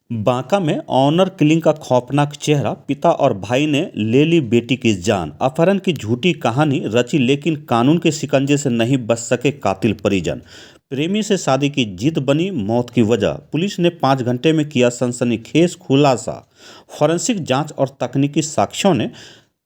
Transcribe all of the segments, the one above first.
बांका में honour killing का खौफनाक चेहरा, पिता और भाई ने ले ली बेटी की जान। अपहरण की झूठी कहानी रची लेकिन कानून के शिकंजे से नहीं बच सके कातिल परिजन। प्रेमी से शादी की जिद बनी मौत की वजह। पुलिस ने 5 घंटे में किया सनसनीखेज खुलासा। फॉरेंसिक जांच और तकनीकी साक्ष्यों ने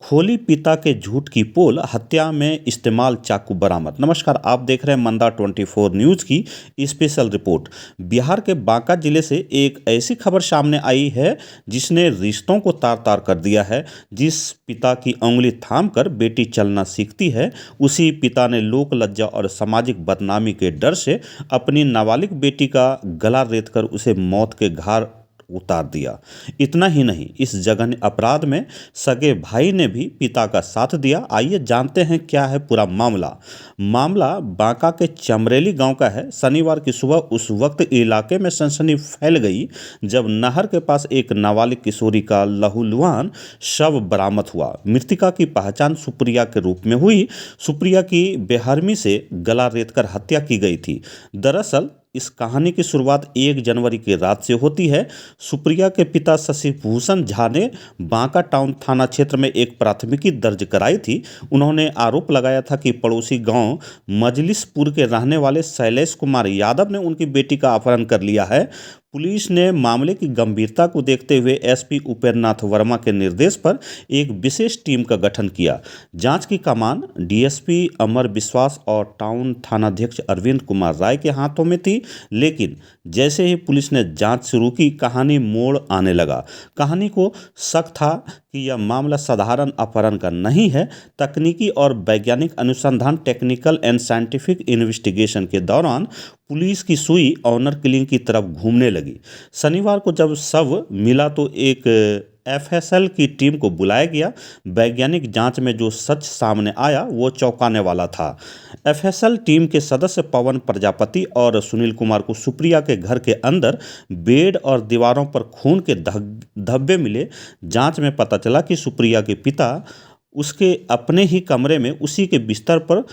खोली पिता के झूठ की पोल। हत्या में इस्तेमाल चाकू बरामद। नमस्कार, आप देख रहे हैं मंदा 24 न्यूज़ की स्पेशल रिपोर्ट। बिहार के बांका जिले से एक ऐसी खबर सामने आई है जिसने रिश्तों को तार तार कर दिया है। जिस पिता की उंगली थामकर बेटी चलना सीखती है, उसी पिता ने लोक लज्जा और सामाजिक बदनामी के डर से अपनी नाबालिग बेटी का गला रेतकर उसे मौत के घाट उतार दिया। इतना ही नहीं, इस जघन्य अपराध में सगे भाई ने भी पिता का साथ दिया। आइए जानते हैं क्या है पूरा मामला। मामला बांका के चमरेली गांव का है। शनिवार की सुबह उस वक्त इलाके में सनसनी फैल गई जब नहर के पास एक नाबालिग किशोरी का लहूलुहान शव बरामद हुआ। मृतिका की पहचान सुप्रिया के रूप में हुई। सुप्रिया की बेरहमी से गला रेतकर हत्या की गई थी। दरअसल इस कहानी की शुरुआत 1 जनवरी की रात से होती है। सुप्रिया के पिता शशि भूषण झा ने बांका टाउन थाना क्षेत्र में एक प्राथमिकी दर्ज कराई थी। उन्होंने आरोप लगाया था कि पड़ोसी गांव मजलिसपुर के रहने वाले शैलेश कुमार यादव ने उनकी बेटी का अपहरण कर लिया है। पुलिस ने मामले की गंभीरता को देखते हुए एसपी उपेंद्रनाथ वर्मा के निर्देश पर एक विशेष टीम का गठन किया। जांच की कमान डीएसपी अमर विश्वास और टाउन थानाध्यक्ष अरविंद कुमार राय के हाथों में थी। लेकिन जैसे ही पुलिस ने जांच शुरू की, कहानी मोड़ आने लगा। कहानी को शक था कि यह मामला साधारण अपहरण का नहीं है। तकनीकी और वैज्ञानिक अनुसंधान, टेक्निकल एंड साइंटिफिक इन्वेस्टिगेशन के दौरान पुलिस की सुई ऑनर किलिंग की तरफ घूमने लगी। शनिवार को जब शव मिला तो एक एफएसएल की टीम को बुलाया गया। वैज्ञानिक जांच में जो सच सामने आया वो चौंकाने वाला था। एफएसएल टीम के सदस्य पवन प्रजापति और सुनील कुमार को सुप्रिया के घर के अंदर बेड और दीवारों पर खून के धब्बे मिले। जांच में पता चला कि सुप्रिया के पिता उसके अपने ही कमरे में उसी के बिस्तर पर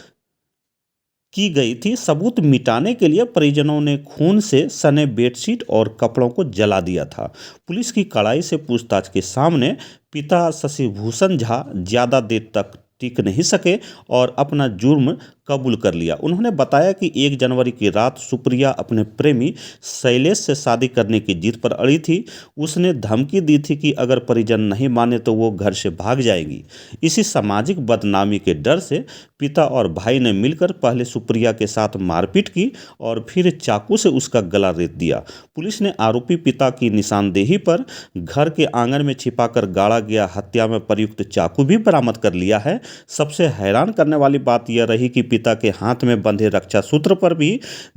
की गई थी। सबूत मिटाने के लिए परिजनों ने खून से सने बेडशीट और कपड़ों को जला दिया था। पुलिस की कड़ाई से पूछताछ के सामने पिता शशिभूषण झा ज्यादा देर तक टिक नहीं सके और अपना जुर्म कबूल कर लिया। उन्होंने बताया कि 1 जनवरी की रात सुप्रिया अपने प्रेमी शैलेश से शादी करने की जिद पर अड़ी थी। उसने धमकी दी थी कि अगर परिजन नहीं माने तो वो घर से भाग जाएगी। इसी सामाजिक बदनामी के डर से पिता और भाई ने मिलकर पहले सुप्रिया के साथ मारपीट की और फिर चाकू से उसका गला रेत दिया। पुलिस ने आरोपी पिता की निशानदेही पर घर के आंगन में छिपाकर गाड़ा गया हत्या में प्रयुक्त चाकू भी बरामद कर लिया है। सबसे हैरान करने वाली बात यह रही कि पिता के हाथ में बंधे रक्षा सूत्र पर भी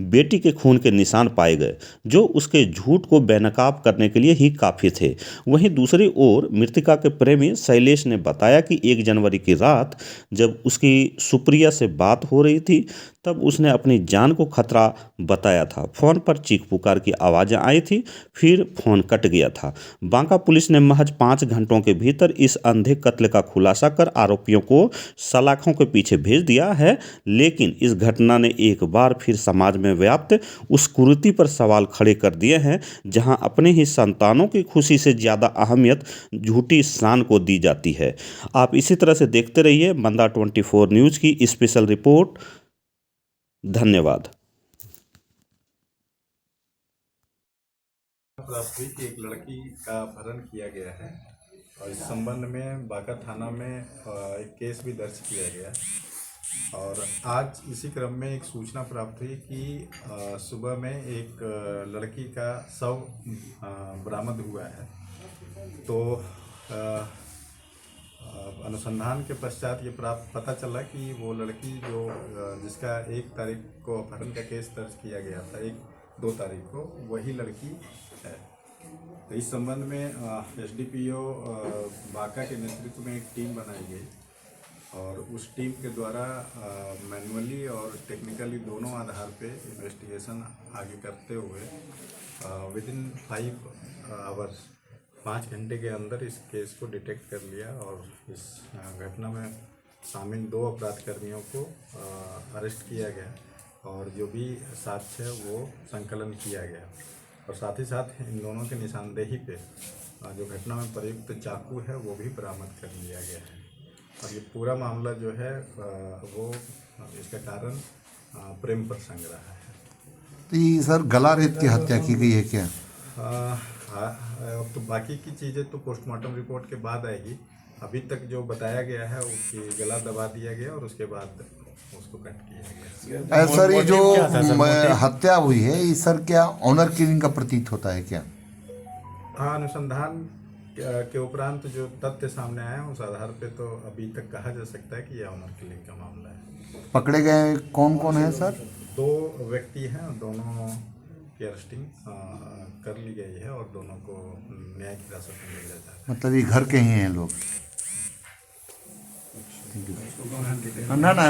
बेटी के खून के निशान पाए गए, जो उसके झूठ को बेनकाब करने के लिए ही काफी थे। वहीं दूसरी ओर मृतिका के प्रेमी शैलेश ने बताया कि 1 जनवरी की रात जब उसकी सुप्रिया से बात हो रही थी तब उसने अपनी जान को खतरा बताया था। फोन पर चीख पुकार की आवाज़ें आई थी, फिर फोन कट गया था। बांका पुलिस ने महज 5 घंटों के भीतर इस अंधे कत्ल का खुलासा कर आरोपियों को सलाखों के पीछे भेज दिया है। लेकिन इस घटना ने एक बार फिर समाज में व्याप्त उस कुरीति पर सवाल खड़े कर दिए हैं जहां अपने ही संतानों की खुशी से ज़्यादा अहमियत झूठी शान को दी जाती है। आप इसी तरह से देखते रहिए मंदा 24 न्यूज़ की स्पेशल रिपोर्ट। धन्यवाद। प्राप्त हुई कि एक लड़की का अपहरण किया गया है और इस संबंध में बांका थाना में एक केस भी दर्ज किया गया। और आज इसी क्रम में एक सूचना प्राप्त हुई कि सुबह में एक लड़की का शव बरामद हुआ है। तो अनुसंधान के पश्चात ये पता चला कि वो लड़की जो जिसका 1 तारीख को अपहरण का केस दर्ज किया गया था, 2 तारीख को, वही लड़की है। तो इस संबंध में एसडीपीओ बांका के नेतृत्व में एक टीम बनाई गई और उस टीम के द्वारा मैनुअली और टेक्निकली दोनों आधार पे इन्वेस्टिगेशन आगे करते हुए विदिन 5 आवर्स 5 घंटे के अंदर इस केस को डिटेक्ट कर लिया और इस घटना में शामिल 2 अपराधकर्मियों को अरेस्ट किया गया और जो भी साक्ष्य है वो संकलन किया गया। और साथ ही साथ इन दोनों की निशानदेही पे जो घटना में प्रयुक्त चाकू है वो भी बरामद कर लिया गया है। और ये पूरा मामला जो है वो इसका कारण प्रेम प्रसंग रहा है। तो ये सर गला रेत की हत्या की गई है क्या? अब तो बाकी की चीज़ें तो पोस्टमार्टम रिपोर्ट के बाद आएगी। अभी तक जो बताया गया है वो कि गला दबा दिया गया और उसके बाद उसको कट किया गया। सर ये जो हत्या हुई है ये सर क्या ऑनर किलिंग का प्रतीत होता है क्या? हाँ, अनुसंधान के उपरांत जो तथ्य सामने आए हैं उस आधार पे तो अभी तक कहा जा सकता है कि यह ऑनर किलिंग का मामला है। पकड़े गए कौन कौन है सर? 2 व्यक्ति हैं, दोनों की अरेस्टिंग कर ली गई है और दोनों को न्यायिक हिरासत में लिया जाता है। मतलब ये घर के ही हैं लोग? ना ना